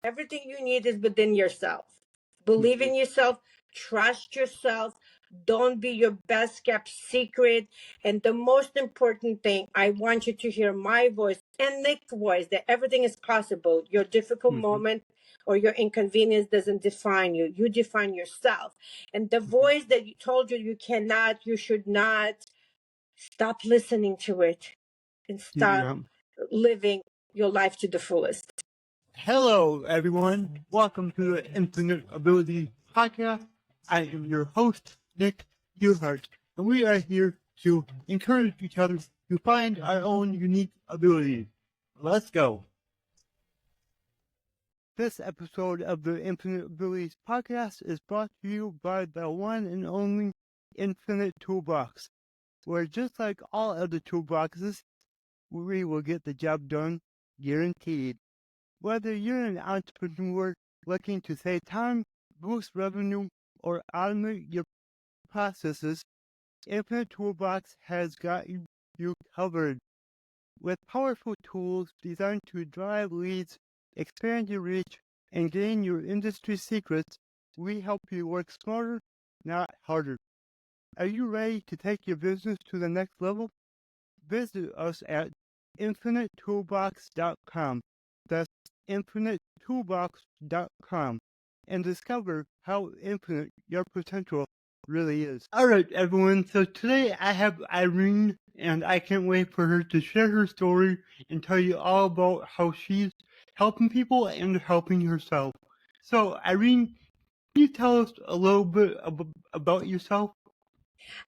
Everything you need is within yourself. Believe in yourself, trust yourself. Don't be your best kept secret. And the most important thing, I want you to hear my voice and Nick's voice that everything is possible. Your difficult moment or your inconvenience doesn't define you. You define yourself. And the voice that you told you you cannot, you should not, stop listening to it and start living your life to the fullest. Hello, everyone. Welcome to the Infinite Ability Podcast. I am your host, Nick Yerhart, and we are here to encourage each other to find our own unique abilities. Let's go. This episode of the Infinite Abilities Podcast is brought to you by the one and only Infinite Toolbox, where just like all other toolboxes, we will get the job done, guaranteed. Whether you're an entrepreneur looking to save time, boost revenue, or automate your processes, Infinite Toolbox has got you covered. With powerful tools designed to drive leads, expand your reach, and gain your industry secrets, we help you work smarter, not harder. Are you ready to take your business to the next level? Visit us at infinitetoolbox.com. That's infinitetoolbox.com and discover how infinite your potential really is. Alright, everyone, so today I have Irene, and I can't wait for her to share her story and tell you all about how she's helping people and helping herself. So, Irene, can you tell us a little bit about yourself?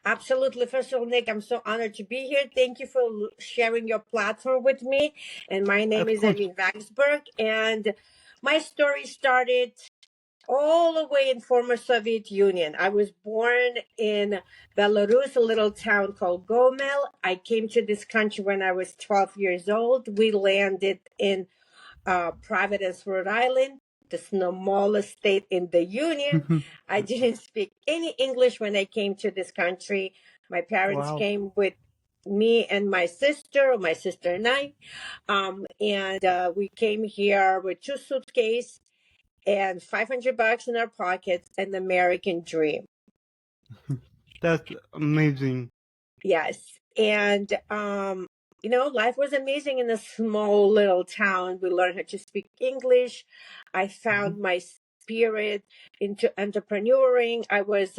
Absolutely. First of all, Nick, I'm so honored to be here. Thank you for sharing your platform with me. And my name is Irene Vaksberg. And my story started all the way in former Soviet Union. I was born in Belarus, a little town called Gomel. I came to this country when I was 12 years old. We landed in Providence, Rhode Island, the smallest state in the Union. I didn't speak any English when I came to this country. My parents came with me and my sister and I. And we came here with 2 suitcases and $500 in our pockets, an American dream. That's amazing. Yes. And, life was amazing in a small little town. We learned how to speak English. I found my spirit into entrepreneuring. I was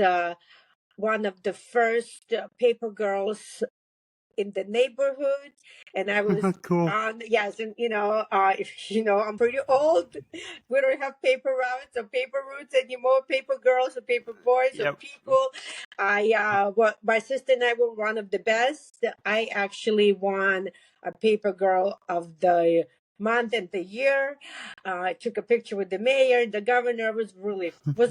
one of the first paper girls in the neighborhood, and I was cool. Yes, and if I'm pretty old. We don't have paper routes or paper routes anymore, paper girls or paper boys or people. My sister and I were one of the best. I actually won a paper girl of the month and the year. I took a picture with the mayor, the governor. Was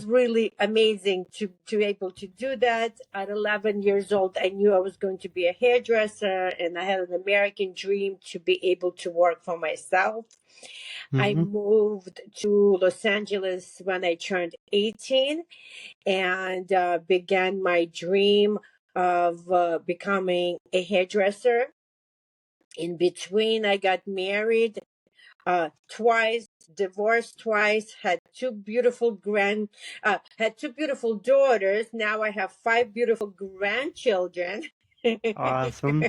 really amazing to be able to do that. At 11 years old, I knew I was going to be a hairdresser, and I had an American dream to be able to work for myself. I moved to Los Angeles when I turned 18 and began my dream of becoming a hairdresser. In between, I got married twice, divorced twice, had two beautiful daughters. Now I have 5 beautiful grandchildren. Awesome.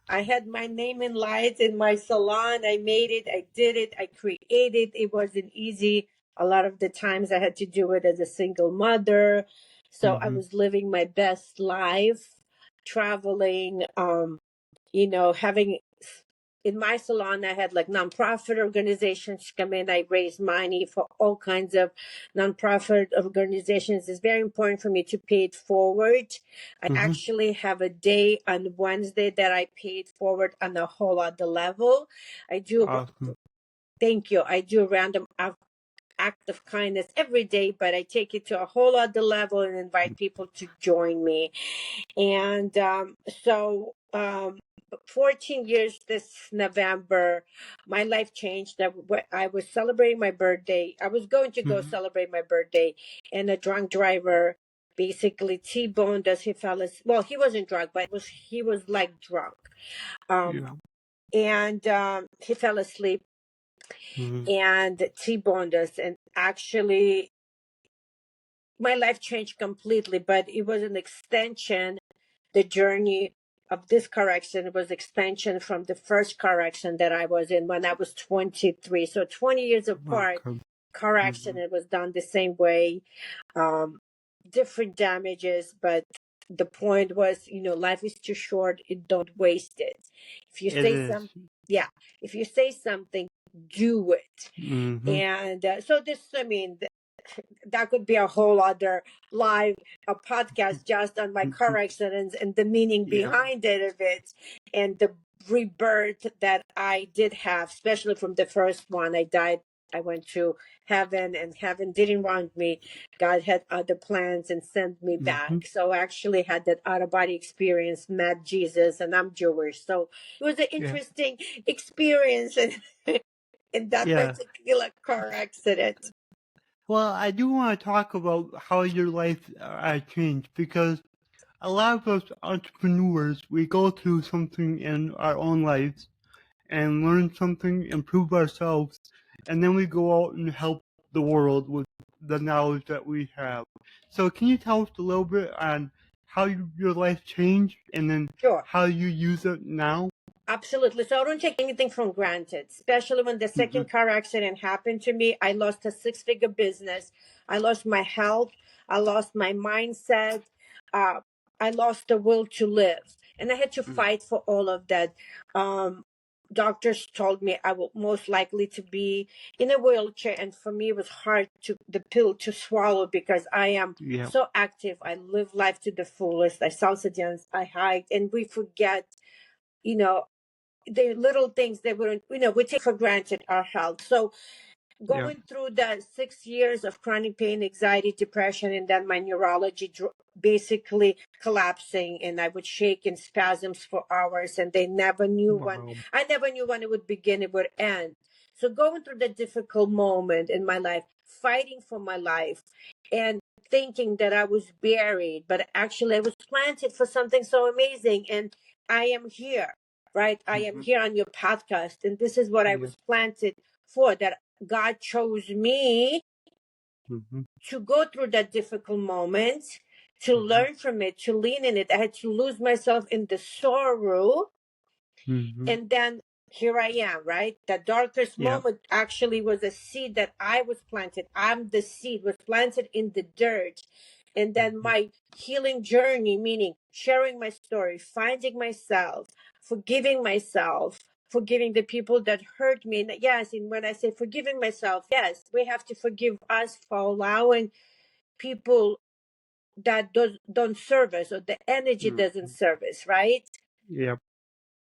I had my name in lights in my salon. I made it. I did it. I created. It wasn't easy. A lot of the times I had to do it as a single mother. So I was living my best life, traveling, having in my salon, I had like nonprofit organizations come in. I raised money for all kinds of nonprofit organizations. It's very important for me to pay it forward. I actually have a day on Wednesday that I paid forward on a whole other level. I do. Awesome. Thank you. I do a random act of kindness every day, but I take it to a whole other level and invite people to join me. And 14 years this November, my life changed. I was celebrating my birthday. I was going to go celebrate my birthday, and a drunk driver basically T-boned us. He fell asleep. Well, he wasn't drunk, but he was like drunk. And he fell asleep and T-boned us. And actually, my life changed completely, but it was an extension. The journey of this correction was extension from the first correction that I was in when I was 23. So 20 years apart, correction, it was done the same way, different damages, but the point was, life is too short. Don't waste it. If you say something, if you say something, do it. And so this, that could be a whole other live a podcast just on my car accidents and the meaning behind it of it, and the rebirth that I did have, especially from the first one. I died. I went to heaven, and heaven didn't want me. God had other plans and sent me back. So I actually had that out of body experience, met Jesus, and I'm Jewish. So it was an interesting experience in that particular car accident. Well, I do want to talk about how your life changed, because a lot of us entrepreneurs, we go through something in our own lives and learn something, improve ourselves, and then we go out and help the world with the knowledge that we have. So can you tell us a little bit on how your life changed and then how you use it now? Absolutely. So I don't take anything for granted, especially when the second car accident happened to me. I lost a 6-figure business. I lost my health. I lost my mindset. I lost the will to live. And I had to fight for all of that. Doctors told me I will most likely to be in a wheelchair. And for me, it was hard the pill to swallow, because I am so active. I live life to the fullest. I salsa dance, I hike, and we forget, the little things that we take for granted our health. So going through the 6 years of chronic pain, anxiety, depression, and then my neurology basically collapsing, and I would shake in spasms for hours, and I never knew when it would begin, it would end. So going through the difficult moment in my life, fighting for my life, and thinking that I was buried, but actually I was planted for something so amazing, and I am here, right? I am here on your podcast, and this is what I was planted for, that God chose me to go through that difficult moment, to learn from it, to lean in it. I had to lose myself in the sorrow. And then here I am, right? The darkest moment actually was a seed that I was planted. I'm the seed, was planted in the dirt. And then my healing journey, meaning sharing my story, finding myself, forgiving myself, forgiving the people that hurt me. And yes, and when I say forgiving myself, yes, we have to forgive us for allowing people that don't serve us, or the energy doesn't serve us, right?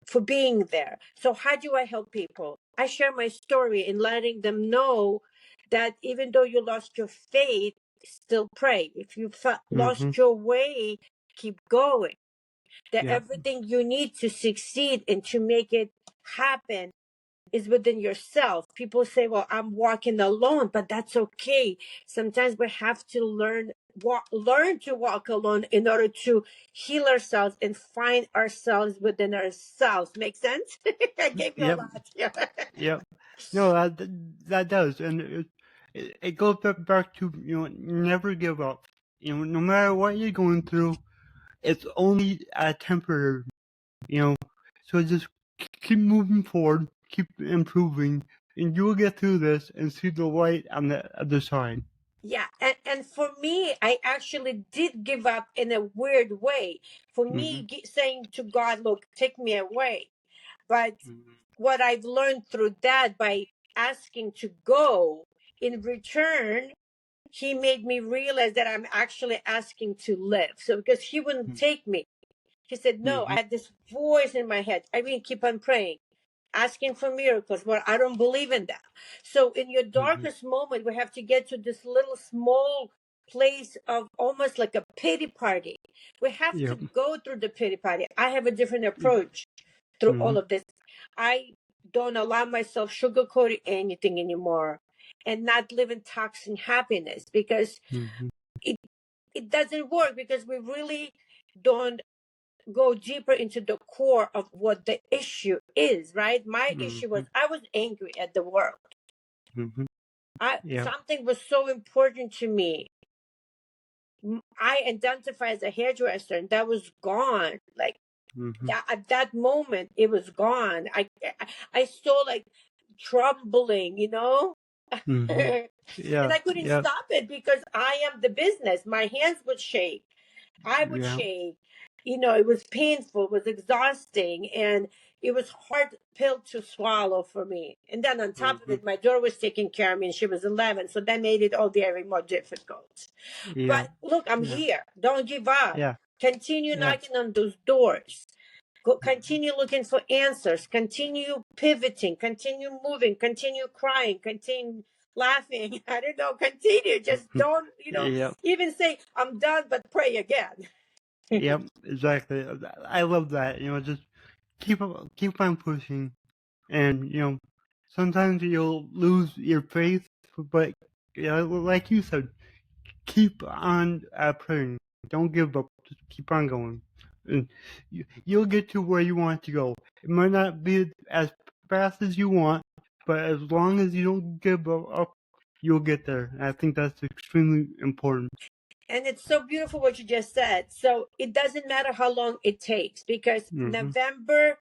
For being there. So how do I help people? I share my story in letting them know that even though you lost your faith, still pray. If you lost your way, keep going. That everything you need to succeed and to make it happen is within yourself. People say, well, I'm walking alone, but that's okay. Sometimes we have to learn to walk alone in order to heal ourselves and find ourselves within ourselves. Make sense? I gave you a lot. No, that does, and it goes back to, never give up. No matter what you're going through, it's only temporary. So just keep moving forward, keep improving, and you will get through this and see the light on the other side. Yeah, and for me, I actually did give up in a weird way. For me, saying to God, look, take me away. But what I've learned through that, by asking to go, in return, he made me realize that I'm actually asking to live. So because he wouldn't take me, he said, no, I had this voice in my head. I mean, keep on praying, asking for miracles. Well, I don't believe in that. So in your darkest moment, we have to get to this little small place of almost like a pity party. We have to go through the pity party. I have a different approach through all of this. I don't allow myself sugarcoat anything anymore, and not live in toxic happiness, because it doesn't work, because we really don't go deeper into the core of what the issue is, right? My issue was I was angry at the world. Something was so important to me. I identify as a hairdresser, and that was gone. Like at that moment, it was gone. I saw like trembling, you know. And I couldn't stop it because I am the business. My hands would shake. I would shake. You know, it was painful, it was exhausting, and it was hard pill to swallow for me. And then on top of it, my daughter was taking care of me and she was 11. So that made it all very more difficult. But look, I'm here. Don't give up. Continue knocking on those doors. Continue looking for answers. Continue pivoting. Continue moving. Continue crying. Continue laughing. I don't know. Continue. Just don't, even say, I'm done, but pray again. Exactly. I love that. Just keep on pushing, and sometimes you'll lose your faith, but like you said, keep on praying. Don't give up. Just keep on going, and you'll get to where you want to go. It might not be as fast as you want, but as long as you don't give up, you'll get there. And I think that's extremely important. And it's so beautiful what you just said. So it doesn't matter how long it takes, because November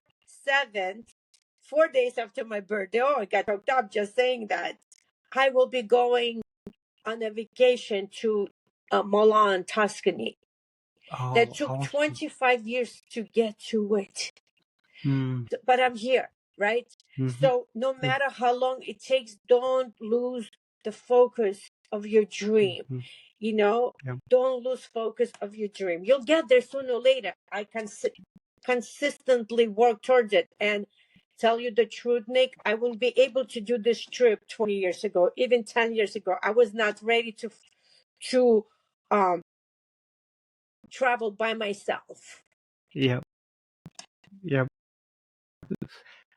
7th, 4 days after my birthday, I got choked up just saying that, I will be going on a vacation to Milan, Tuscany. That took awesome. 25 years to get to it. But I'm here, right? So no matter how long it takes, don't lose the focus of your dream. Don't lose focus of your dream. You'll get there sooner or later. I can consistently work towards it. And tell you the truth, Nick, I wouldn't be able to do this trip 20 years ago, even 10 years ago. I was not ready to travel by myself. Yep.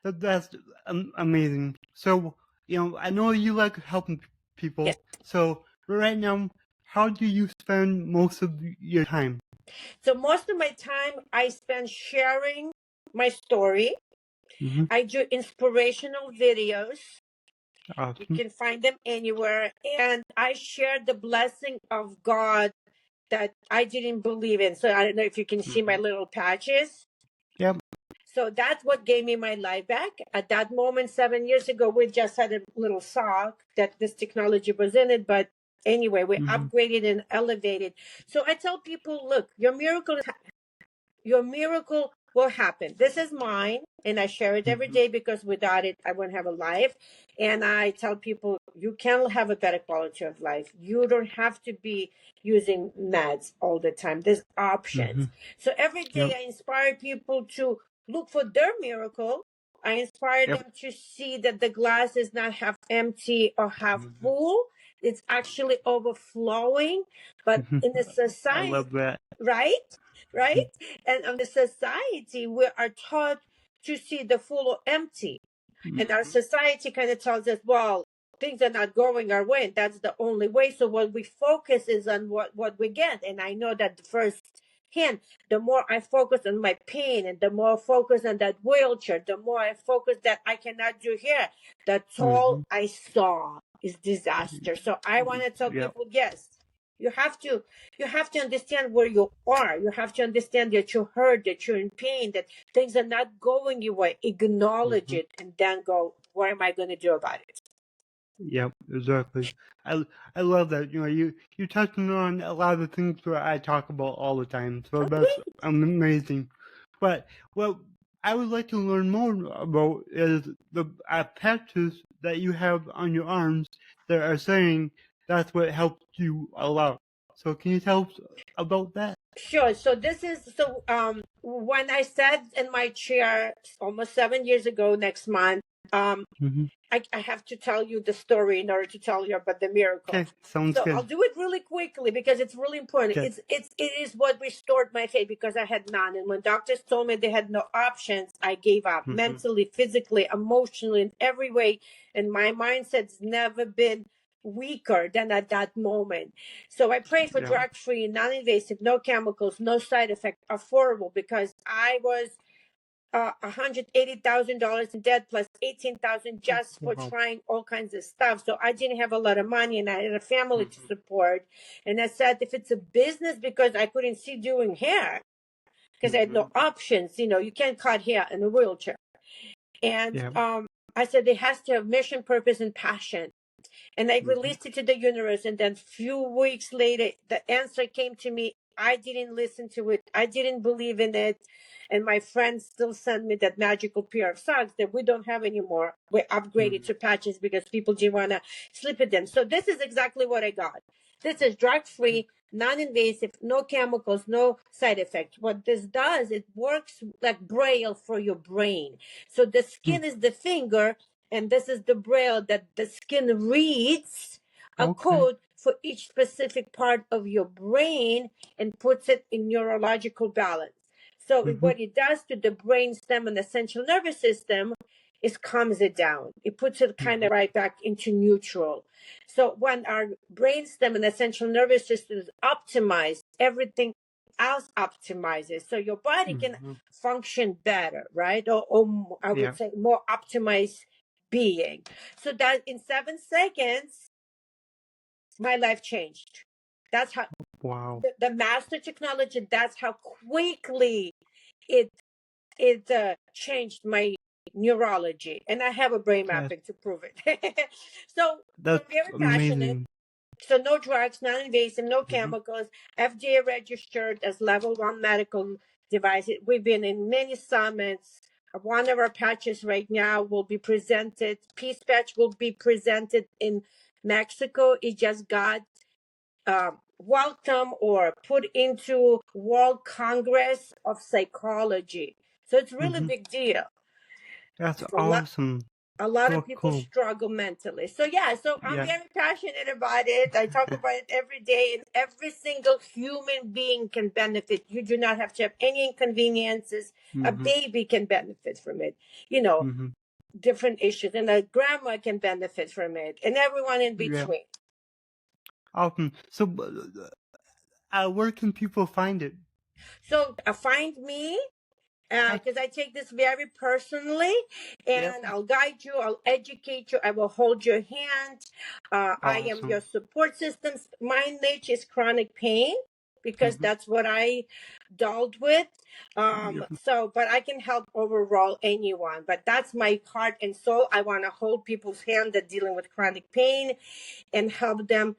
That's amazing. So, I know you like helping people. Yes. So right now, how do you spend most of your time? So most of my time I spend sharing my story. I do inspirational videos. Awesome. You can find them anywhere. And I share the blessing of God that I didn't believe in. So I don't know if you can see my little patches. Yep. So that's what gave me my life back. At that moment, 7 years ago, we just had a little sock that this technology was in it. But anyway, we upgraded and elevated. So I tell people, look, your miracle will happen. This is mine, and I share it every day, because without it, I wouldn't have a life. And I tell people, you can have a better quality of life. You don't have to be using meds all the time. There's options. So every day I inspire people to look for their miracle. I inspire them to see that the glass is not half empty or half full. It's actually overflowing. But in the society, I love that. Right? And in the society, we are taught to see the full or empty. And our society kind of tells us, well, things are not going our way, and that's the only way. So what we focus is on what we get. And I know that the first hand, the more I focus on my pain, and the more I focus on that wheelchair, the more I focus that I cannot do here. That's all I saw is disaster. So I want to tell people, yes, you have to understand where you are. You have to understand that you're hurt, that you're in pain, that things are not going your way. Acknowledge it, and then go, what am I going to do about it? Yep, exactly. I love that. You're touching on a lot of the things that I talk about all the time. So that's amazing. But what I would like to learn more about is the patches that you have on your arms that are saying that's what helps you a lot. So can you tell us about that? Sure. So when I sat in my chair almost 7 years ago next month, I have to tell you the story in order to tell you about the miracle. Okay, sounds good. I'll do it really quickly because it's really important. Okay. It is what restored my faith, because I had none. And when doctors told me they had no options, I gave up mentally, physically, emotionally, in every way. And my mindset's never been weaker than at that moment. So I prayed for drug-free, non-invasive, no chemicals, no side effect, affordable, because I was $180,000 in debt plus 18,000 just for trying all kinds of stuff. So I didn't have a lot of money, and I had a family to support. And I said, if it's a business, because I couldn't see doing hair, because I had no options. You can't cut hair in a wheelchair. And I said, it has to have mission, purpose, and passion. And I released it to the universe. And then a few weeks later, the answer came to me. I didn't listen to it. I didn't believe in it. And my friends still send me that magical pair of socks that we don't have anymore. We upgraded to patches because people didn't want to sleep with them. So this is exactly what I got. This is drug-free, non-invasive, no chemicals, no side effects. What this does, it works like Braille for your brain. So the skin is the finger, and this is the Braille that the skin reads a code for each specific part of your brain and puts it in neurological balance. So what it does to the brain stem and the central nervous system is calms it down. It puts it kind of right back into neutral. So when our brain stem and the central nervous system is optimized, everything else optimizes. So your body can function better, right? Or I would say more optimized being. So that in 7 seconds, my life changed. That's how the master technology, that's how quickly it changed my neurology. And I have a brain mapping to prove it. So I'm very passionate. So no drugs, non-invasive, no chemicals, FDA registered as level 1 medical device. We've been in many summits. One of our patches right now will be presented. Peace Patch will be presented in Mexico. It just got welcome or put into World Congress of Psychology. So it's really big deal. That's awesome. A lot of people struggle mentally. So I'm very passionate about it. I talk about it every day, and every single human being can benefit. You do not have to have any inconveniences. A baby can benefit from it. Different issues, and a grandma can benefit from it, and everyone in between. Awesome. So where can people find it? So find me. Because I take this very personally, and I'll guide you, I'll educate you, I will hold your hand. I am your support system. My niche is chronic pain, because that's what I dealt with. But I can help overall anyone. But that's my heart and soul. I want to hold people's hand that dealing with chronic pain and help them,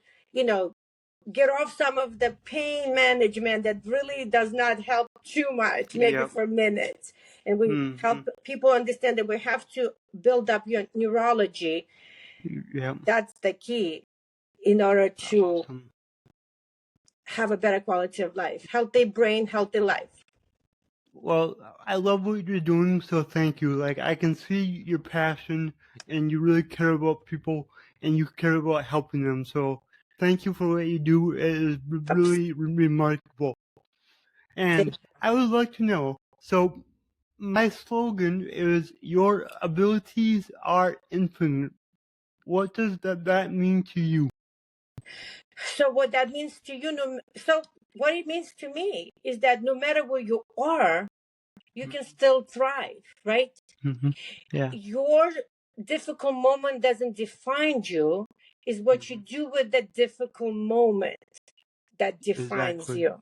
get off some of the pain management that really does not help too much, maybe for minutes. And we help people understand that we have to build up your neurology. That's the key in order to have a better quality of life. Healthy brain, healthy life. Well, I love what you're doing, so thank you. Like, I can see your passion, and you really care about people, and you care about helping them. So thank you for what you do. It is really remarkable. And I would like to know, so my slogan is, your abilities are infinite. What does that mean to you? So what that means to you, what it means to me is that no matter where you are, you can still thrive, right? Your difficult moment doesn't define you. Is what you do with that difficult moment that defines you.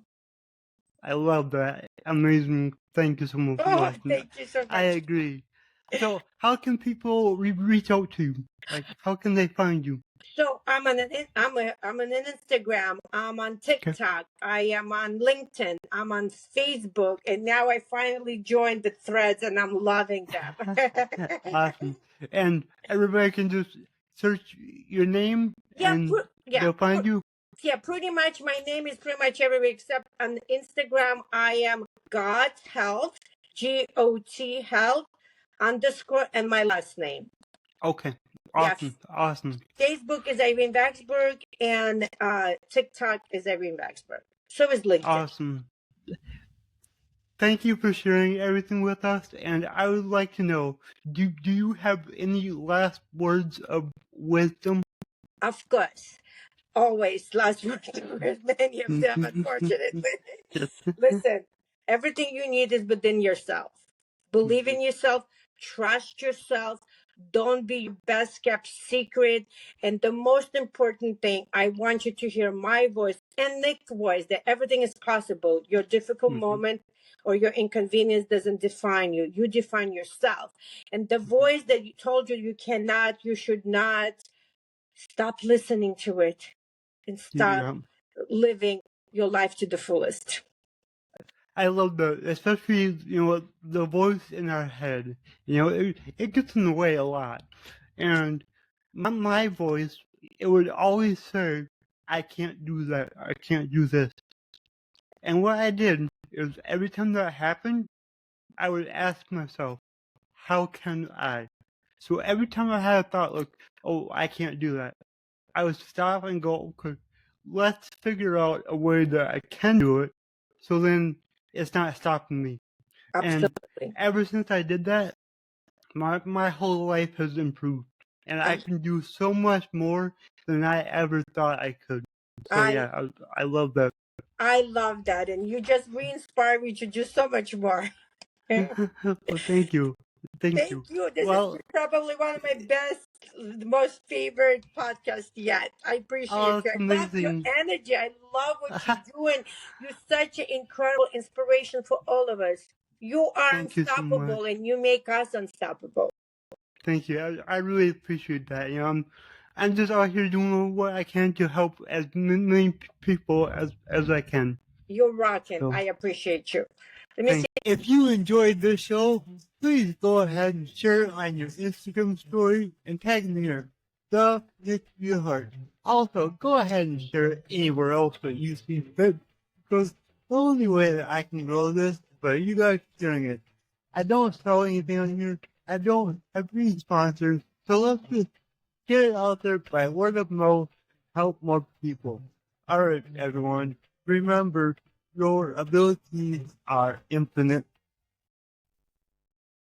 I love that. Amazing. Thank you so much. Thank you so much. I agree. So how can people reach out to you? Like, how can they find you? So I'm on Instagram. I'm on TikTok. I am on LinkedIn. I'm on Facebook, and now I finally joined the threads, and I'm loving them. Awesome. And everybody can just search your name, and they'll find you. Yeah, pretty much. My name is pretty much everywhere except on Instagram. I am God Health, GOT Health _ and my last name. Okay. Awesome. Yes. Awesome. Facebook is Irene Vaksberg, and TikTok is Irene Vaksberg. So is LinkedIn. Awesome. Thank you for sharing everything with us. And I would like to know, do you have any last words of wisdom? Of course. Always last words. There's many of them, unfortunately. Listen, everything you need is within yourself. Believe in yourself, trust yourself, don't be your best kept secret. And the most important thing, I want you to hear my voice and Nick's voice that everything is possible. Your difficult moment or your inconvenience doesn't define you. You define yourself. And the voice that you told you you cannot, you should not, stop listening to it and start living your life to the fullest. I love that, especially, the voice in our head. It gets in the way a lot. And my voice, it would always say, I can't do that, I can't do this. And what I did is every time that happened, I would ask myself, how can I? So every time I had a thought like, oh, I can't do that, I would stop and go, okay, let's figure out a way that I can do it, so then it's not stopping me. Absolutely. And ever since I did that, my whole life has improved. And I can do so much more than I ever thought I could. So I love that. I love that. And you just re-inspire me to do so much more. Well, thank you. Thank you. This is probably one of my best, most favorite podcasts yet. I appreciate you. I love your energy. I love what you're doing. You're such an incredible inspiration for all of us. You are unstoppable, and you make us unstoppable. Thank you. I really appreciate that. I'm just out here doing what I can to help as many people as I can. You're rocking. So, I appreciate you. Let me see. If you enjoyed this show, please go ahead and share it on your Instagram story and tag me here, the Nick Yerhart. Also, go ahead and share it anywhere else that you see fit, because the only way that I can grow this is by you guys sharing it. I don't sell anything on here. I don't have any sponsors, so let's just get it out there by word of mouth, help more people. Alright, everyone, remember, your abilities are infinite.